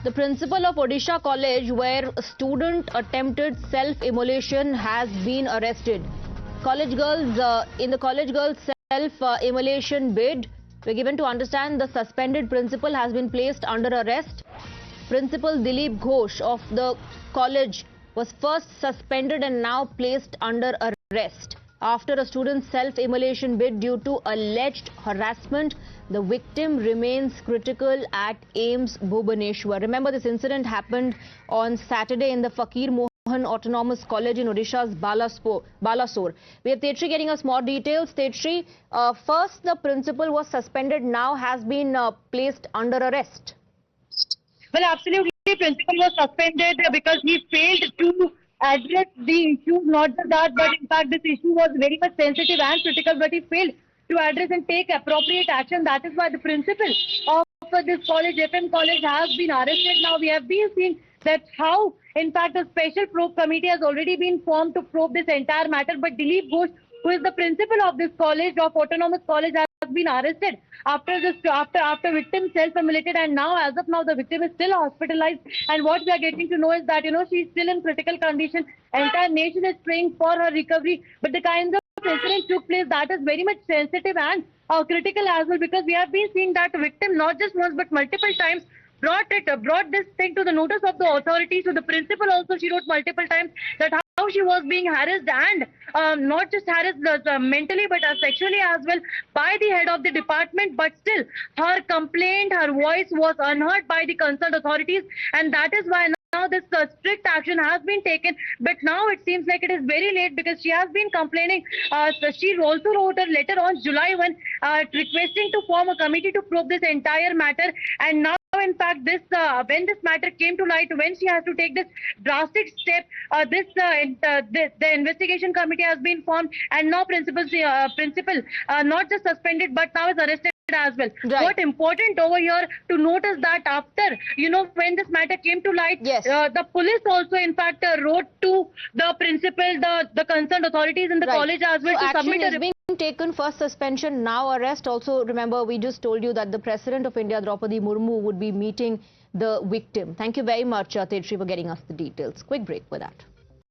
The principal of Odisha College, where a student attempted self-immolation, has been arrested. College girls in the college girls' self-immolation bid, we're given to understand the suspended principal has been placed under arrest. Principal Dilip Ghosh of the college was first suspended and now placed under arrest after a student's self-immolation bid due to alleged harassment. The victim remains critical at AIIMS Bhubaneswar. Remember, this incident happened on Saturday in the Fakir Mohan Autonomous College in Odisha's Balasore. We have Tetri getting us more details. Tetri, first the principal was suspended, now has been placed under arrest. Well, absolutely, principal was suspended because he failed to address the issue. Not just that, but in fact, this issue was very much sensitive and critical, but he failed to address and take appropriate action. That is why the principal of this college, FM College, has been arrested. Now, we have been seeing that how, in fact, a special probe committee has already been formed to probe this entire matter. But Dilip Ghosh, who is the principal of this college, of Autonomous College, has been arrested after victim self-immolated, and now, as of now, the victim is still hospitalized. And what we are getting to know is that, she's still in critical condition. Entire nation is praying for her recovery. But the kinds of incident took place that is very much sensitive and critical as well, because we have been seeing that the victim not just once but multiple times brought this thing to the notice of the authorities. So the principal also, she wrote multiple times that how she was being harassed, and not just harassed mentally but sexually as well by the head of the department. But still, her complaint, her voice was unheard by the concerned authorities, and that is why now this strict action has been taken. But now it seems like it is very late, because she has been complaining. So she also wrote a letter on July 1 requesting to form a committee to probe this entire matter. And now, in fact, this when this matter came to light, when she has to take this drastic step, the investigation committee has been formed, and now principal not just suspended but now is arrested as well. Right. What important over here to note is that after, when this matter came to light, yes, the police also, in fact, wrote to the principal, the concerned authorities in the college as well, so to submit a report. Taken, first suspension, now arrest. Also, remember, we just told you that the President of India, Draupadi Murmu, would be meeting the victim. Thank you very much, Tetri, for getting us the details. Quick break with that.